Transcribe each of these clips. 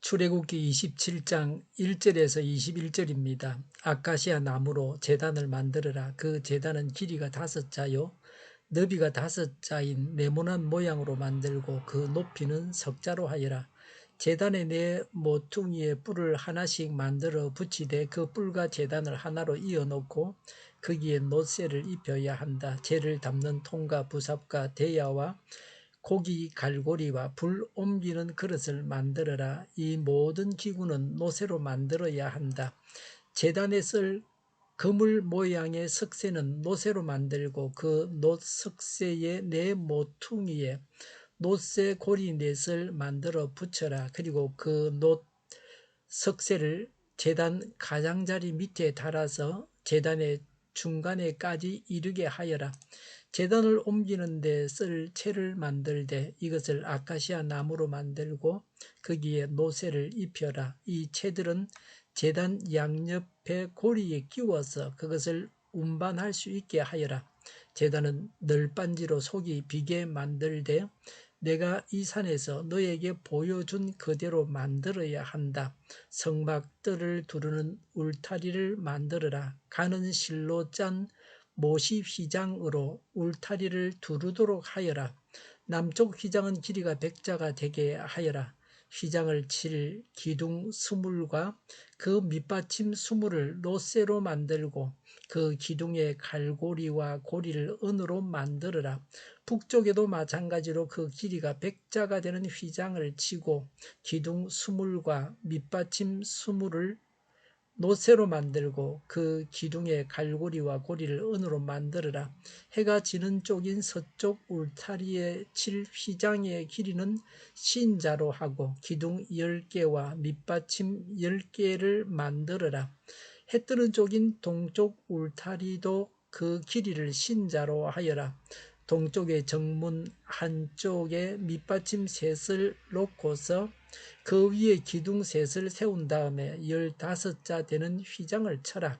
출애굽기 27장 1절에서 21절입니다. 아카시아 나무로 제단을 만들어라. 그 제단은 길이가 5자요 너비가 5자인 네모난 모양으로 만들고 그 높이는 석자로 하여라. 제단의 네 모퉁이에 뿔을 하나씩 만들어 붙이되 그 뿔과 제단을 하나로 이어놓고 거기에 놋새를 입혀야 한다. 재를 담는 통과 부삽과 대야와 고기 갈고리와 불 옮기는 그릇을 만들어라. 이 모든 기구는 노새로 만들어야 한다. 제단에 쓸 그물 모양의 석쇠는 노새로 만들고 그 놋 석쇠의 네 모퉁이에 놋새 고리 넷을 만들어 붙여라. 그리고 그 놋 석쇠를 제단 가장자리 밑에 달아서 제단의 중간에까지 이르게 하여라. 제단을 옮기는 데 쓸 채를 만들되 이것을 아카시아 나무로 만들고 거기에 노새를 입혀라. 이 채들은 제단 양옆에 고리에 끼워서 그것을 운반할 수 있게 하여라. 제단은 널빤지로 속이 비게 만들되 내가 이 산에서 너에게 보여준 그대로 만들어야 한다. 성막들을 두르는 울타리를 만들어라. 가는 실로 짠 모시 휘장으로 울타리를 두르도록 하여라. 남쪽 휘장은 길이가 100자가 되게 하여라. 휘장을 칠 기둥 스물과 그 밑받침 스물을 놋새로 만들고 그 기둥의 갈고리와 고리를 은으로 만들어라. 북쪽에도 마찬가지로 그 길이가 100자가 되는 휘장을 치고 기둥 스물과 밑받침 스물을 노새로 만들고 그 기둥의 갈고리와 고리를 은으로 만들어라. 해가 지는 쪽인 서쪽 울타리에 칠 휘장의 길이는 신자로 하고 기둥 10개와 밑받침 10개를 만들어라. 해 뜨는 쪽인 동쪽 울타리도 그 길이를 신자로 하여라. 동쪽의 정문 한쪽에 밑받침 셋을 놓고서 그 위에 기둥 셋을 세운 다음에 15자 되는 휘장을 쳐라.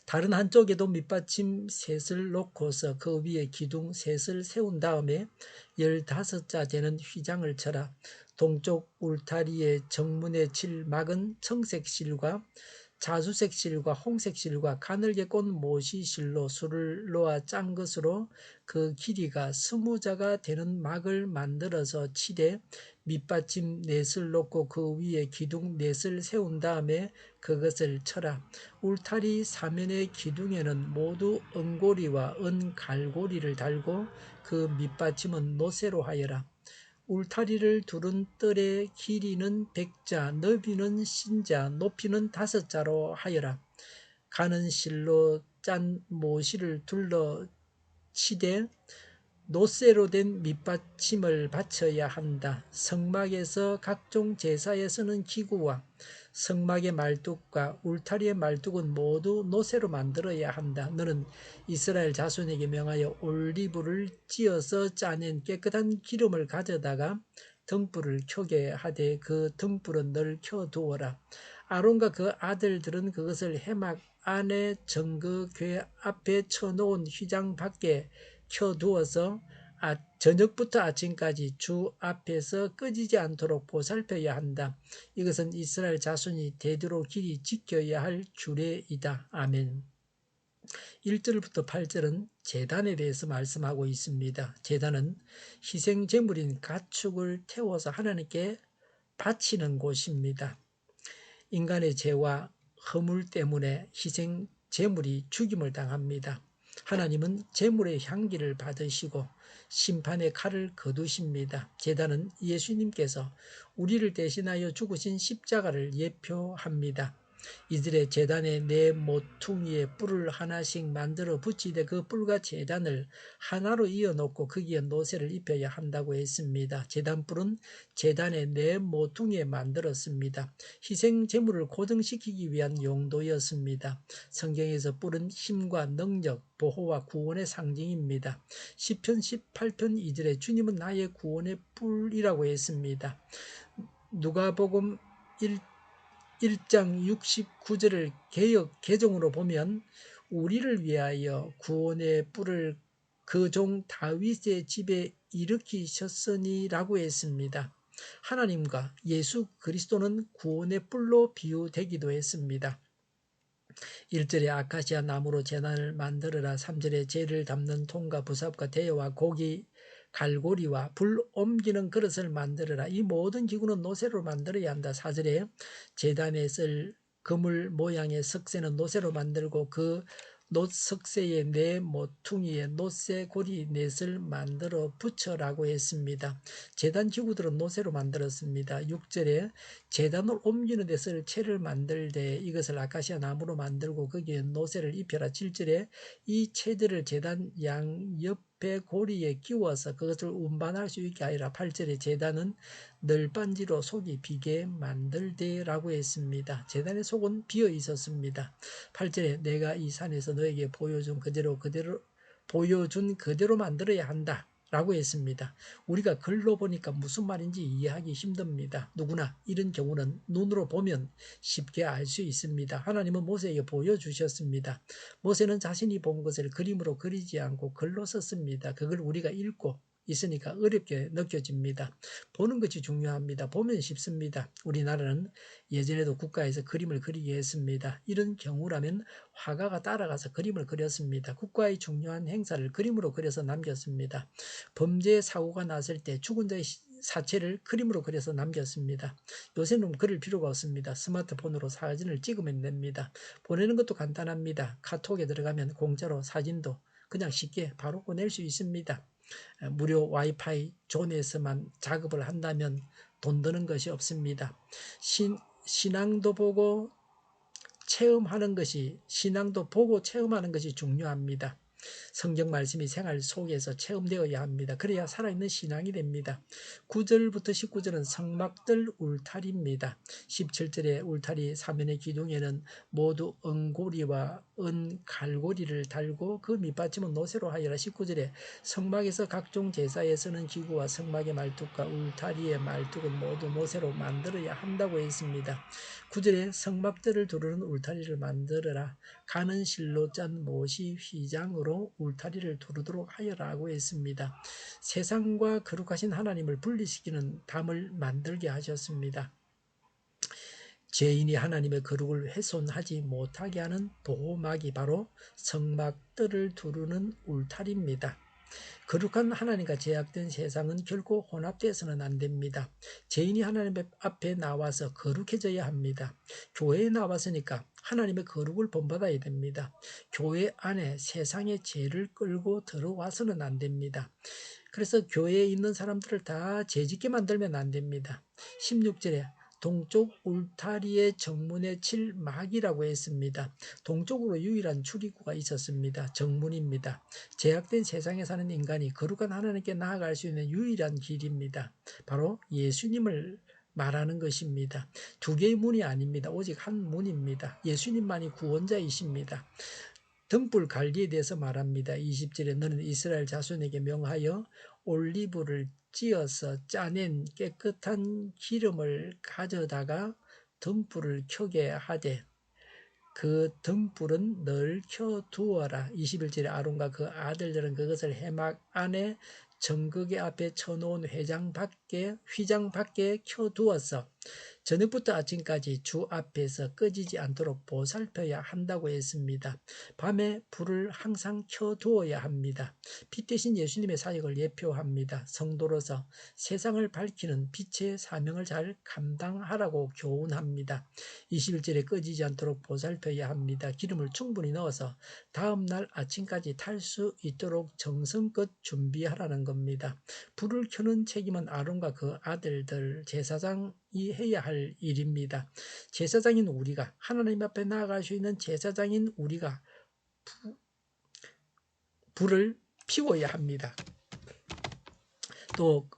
다른 한쪽에도 밑받침 셋을 놓고서 그 위에 기둥 셋을 세운 다음에 15자 되는 휘장을 쳐라. 동쪽 울타리의 정문에 칠 막은 청색 실과 자주색 실과 홍색 실과 가늘게 꼰 모시 실로 술을 놓아 짠 것으로 그 길이가 20자가 되는 막을 만들어서 치되 밑받침 넷을 놓고 그 위에 기둥 넷을 세운 다음에 그것을 쳐라. 울타리 사면의 기둥에는 모두 은고리와 은갈고리를 달고 그 밑받침은 노새로 하여라. 울타리를 두른 뜰의 길이는 100자, 너비는 신자, 높이는 5자로 하여라. 가는 실로 짠 모시를 둘러 치되 노쇠로 된 밑받침을 받쳐야 한다. 성막에서 각종 제사에 쓰는 기구와 성막의 말뚝과 울타리의 말뚝은 모두 노쇠로 만들어야 한다. 너는 이스라엘 자손에게 명하여 올리브를 찧어서 짜낸 깨끗한 기름을 가져다가 등불을 켜게 하되 그 등불은 늘 켜두어라. 아론과 그 아들들은 그것을 해막 안에 정거궤 앞에 쳐놓은 휘장 밖에 켜두어서 저녁부터 아침까지 주 앞에서 꺼지지 않도록 보살펴야 한다. 이것은 이스라엘 자손이 대대로 길이 지켜야 할 규례이다. 아멘. 1절부터 8절은 제단에 대해서 말씀하고 있습니다. 제단은 희생제물인 가축을 태워서 하나님께 바치는 곳입니다. 인간의 죄와 허물 때문에 희생제물이 죽임을 당합니다. 하나님은 제물의 향기를 받으시고 심판의 칼을 거두십니다. 제단은 예수님께서 우리를 대신하여 죽으신 십자가를 예표합니다. 이들의 제단에 네 모퉁이에 뿔을 하나씩 만들어 붙이되 그 뿔과 제단을 하나로 이어놓고 거기에 노새를 입혀야 한다고 했습니다. 제단뿔은 제단의 네 모퉁이에 만들었습니다. 희생 제물을 고정시키기 위한 용도였습니다. 성경에서 뿔은 힘과 능력, 보호와 구원의 상징입니다. 시편 18편 2절에 주님은 나의 구원의 뿔이라고 했습니다. 누가복음 1장 69절을 개정으로 보면 우리를 위하여 구원의 뿔을 그 종 다윗의 집에 일으키셨으니라고 했습니다. 하나님과 예수 그리스도는 구원의 뿔로 비유되기도 했습니다. 1절에 아카시아 나무로 제단을 만들어라. 3절에 재를 담는 통과 부삽과 대여와 고기 갈고리와 불 옮기는 그릇을 만들어라. 이 모든 기구는 노새로 만들어야 한다. 4절에 제단에 쓸 그물 모양의 석쇠는 노새로 만들고 그 놋석쇠의 네 모퉁이에 놋새 고리 넷을 만들어 붙여라고 했습니다. 제단 기구들은 노새로 만들었습니다. 6절에 제단을 옮기는 데 쓸 채를 만들 때 이것을 아카시아 나무로 만들고 거기에 노새를 입혀라. 7절에 이 채들을 제단 양옆에 고리에 끼워서 그것을 운반할 수 있게 하여라. 8절에 제단은 널빤지로 속이 비게 만들되라고 했습니다. 제단의 속은 비어 있었습니다. 8절에 내가 이 산에서 너에게 보여준 그대로 만들어야 한다. 라고 했습니다. 우리가 글로 보니까 무슨 말인지 이해하기 힘듭니다. 누구나 이런 경우는 눈으로 보면 쉽게 알 수 있습니다. 하나님은 모세에게 보여주셨습니다. 모세는 자신이 본 것을 그림으로 그리지 않고 글로 썼습니다. 그걸 우리가 읽고 있으니까 어렵게 느껴집니다. 보는 것이 중요합니다. 보면 쉽습니다. 우리나라는 예전에도 국가에서 그림을 그리게 했습니다. 이런 경우라면 화가가 따라가서 그림을 그렸습니다. 국가의 중요한 행사를 그림으로 그려서 남겼습니다. 범죄 사고가 났을 때 죽은 자의 사체를 그림으로 그려서 남겼습니다. 요새는 그릴 필요가 없습니다. 스마트폰으로 사진을 찍으면 됩니다. 보내는 것도 간단합니다. 카톡에 들어가면 공짜로 사진도 그냥 쉽게 바로 보낼 수 있습니다. 무료 와이파이 존에서만 작업을 한다면 돈 드는 것이 없습니다. 신앙도 보고 신앙도 보고 체험하는 것이 중요합니다. 성경 말씀이 생활 속에서 체험되어야 합니다. 그래야 살아있는 신앙이 됩니다. 9절부터 19절은 성막들 울타리입니다. 17절에 울타리 사면의 기둥에는 모두 은고리와 은갈고리를 달고 그 밑받침은 노새로 하여라. 19절에 성막에서 각종 제사에 쓰는 기구와 성막의 말뚝과 울타리의 말뚝은 모두 노새로 만들어야 한다고 했습니다. 9절에 성막들을 두르는 울타리를 만들어라. 가는 실로 짠 못이 휘장으로 울타리를 두르도록 하여라고 했습니다. 세상과 거룩하신 하나님을 분리시키는 담을 만들게 하셨습니다. 죄인이 하나님의 거룩을 훼손하지 못하게 하는 보호막이 바로 성막들을 두르는 울타리입니다. 거룩한 하나님과 제약된 세상은 결코 혼합돼서는 안 됩니다. 죄인이 하나님 앞에 나와서 거룩해져야 합니다. 교회에 나왔으니까 하나님의 거룩을 본받아야 됩니다. 교회 안에 세상의 죄를 끌고 들어와서는 안 됩니다. 그래서 교회에 있는 사람들을 다 죄짓게 만들면 안 됩니다. 16절에 동쪽 울타리의 정문에 칠 막이라고 했습니다. 동쪽으로 유일한 출입구가 있었습니다. 정문입니다. 제약된 세상에 사는 인간이 거룩한 하나님께 나아갈 수 있는 유일한 길입니다. 바로 예수님을 말하는 것입니다. 두 개의 문이 아닙니다. 오직 한 문입니다. 예수님만이 구원자이십니다. 등불 관리에 대해서 말합니다. 20절에 너는 이스라엘 자손에게 명하여 올리브를 찧어서 짜낸 깨끗한 기름을 가져다가 등불을 켜게 하되 그 등불은 늘 켜두어라. 21절에 아론과 그 아들들은 그것을 해막 안에 정극의 앞에 쳐놓은 휘장 밖에 켜두어서 저녁부터 아침까지 주 앞에서 꺼지지 않도록 보살펴야 한다고 했습니다. 밤에 불을 항상 켜두어야 합니다. 빛 대신 예수님의 사역을 예표합니다. 성도로서 세상을 밝히는 빛의 사명을 잘 감당하라고 교훈합니다. 21절에 꺼지지 않도록 보살펴야 합니다. 기름을 충분히 넣어서 다음 날 아침까지 탈 수 있도록 정성껏 준비하라는 겁니다. 불을 켜는 책임은 아론과 그 아들들 제사장이 해야 할 일입니다. 제사장인 우리가 하나님 앞에 나아갈 수 있는 제사장인 우리가 불을 피워야 합니다. 또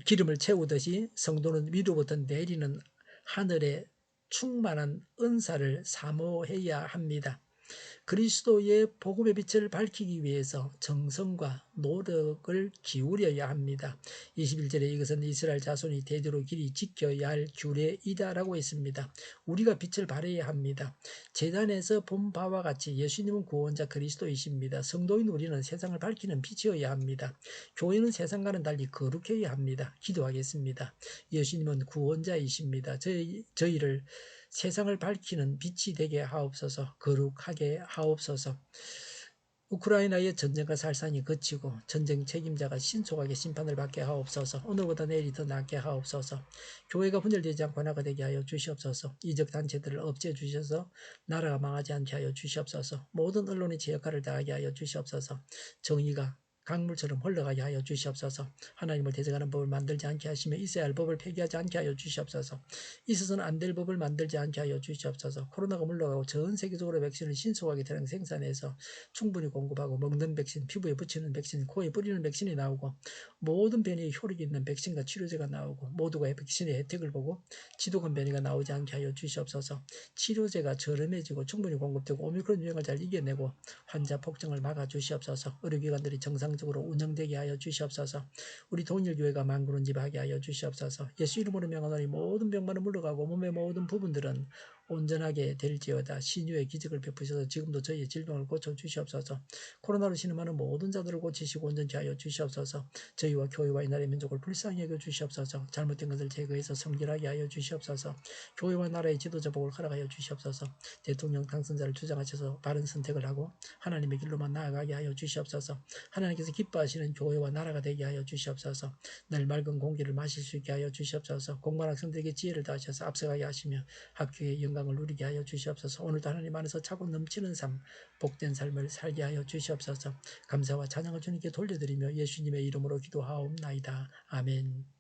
기름을 채우듯이 성도는 위로부터 내리는 하늘의 충만한 은사를 사모해야 합니다. 그리스도의 복음의 빛을 밝히기 위해서 정성과 노력을 기울여야 합니다. 21절에 이것은 이스라엘 자손이 대대로 길이 지켜야 할 규례이다라고 했습니다. 우리가 빛을 발해야 합니다. 제단에서 본 바와 같이 예수님은 구원자 그리스도이십니다. 성도인 우리는 세상을 밝히는 빛이어야 합니다. 교회는 세상과는 달리 거룩해야 합니다. 기도하겠습니다. 예수님은 구원자이십니다. 저희를 세상을 밝히는 빛이 되게 하옵소서. 거룩하게 하옵소서. 우크라이나의 전쟁과 살상이 그치고 전쟁 책임자가 신속하게 심판을 받게 하옵소서. 오늘보다 내일이 더 낫게 하옵소서. 교회가 분열되지 않고 하나가 되게 하여 주시옵소서. 이적 단체들을 없애 주셔서 나라가 망하지 않게 하여 주시옵소서. 모든 언론이 제 역할을 다하게 하여 주시옵소서. 정의가 강물처럼 흘러가게 하여 주시옵소서. 하나님을 대적하는 법을 만들지 않게 하시며 있어야 할 법을 폐기하지 않게 하여 주시옵소서. 있어서는 안 될 법을 만들지 않게 하여 주시옵소서. 코로나가 물러가고 전 세계적으로 백신을 신속하게 대량 생산해서 충분히 공급하고 먹는 백신, 피부에 붙이는 백신, 코에 뿌리는 백신이 나오고 모든 변이에 효력이 있는 백신과 치료제가 나오고 모두가 백신의 혜택을 보고 지독한 변이가 나오지 않게 하여 주시옵소서. 치료제가 저렴해지고 충분히 공급되고 오미크론 유행을 잘 이겨내고 환자 폭증을 막아 주시옵소서. 의료기관들이 정상적으로 운영되게 하여 주시옵소서. 우리 동일교회가 만구론집하게 하여 주시옵소서. 예수 이름으로 명하노니 모든 병만은 물러가고 몸의 모든 부분들은 온전하게 될지어다. 신유의 기적을 베푸셔서 지금도 저희의 질병을 고쳐주시옵소서. 코로나로 신음하는 모든 자들을 고치시고 온전케 하여 주시옵소서. 저희와 교회와 이 나라의 민족을 불쌍히 여겨 주시옵소서. 잘못된 것을 제거해서 성결하게 하여 주시옵소서. 교회와 나라의 지도자 복을 허락하여 주시옵소서. 대통령 당선자를 주장하셔서 바른 선택을 하고 하나님의 길로만 나아가게 하여 주시옵소서. 하나님께서 기뻐하시는 교회와 나라가 되게 하여 주시옵소서. 늘 맑은 공기를 마실 수 있게 하여 주시옵소서. 공부한 학생들에게 지혜를 다하셔서 앞서가게 하시며 학교의 영광을 누리게 하여 주시옵소서. 오늘도 하나님 안에서 차고 넘치는 삶, 복된 삶을 살게 하여 주시옵소서. 감사와 찬양을 주님께 돌려드리며 예수님의 이름으로 기도하옵나이다. 아멘.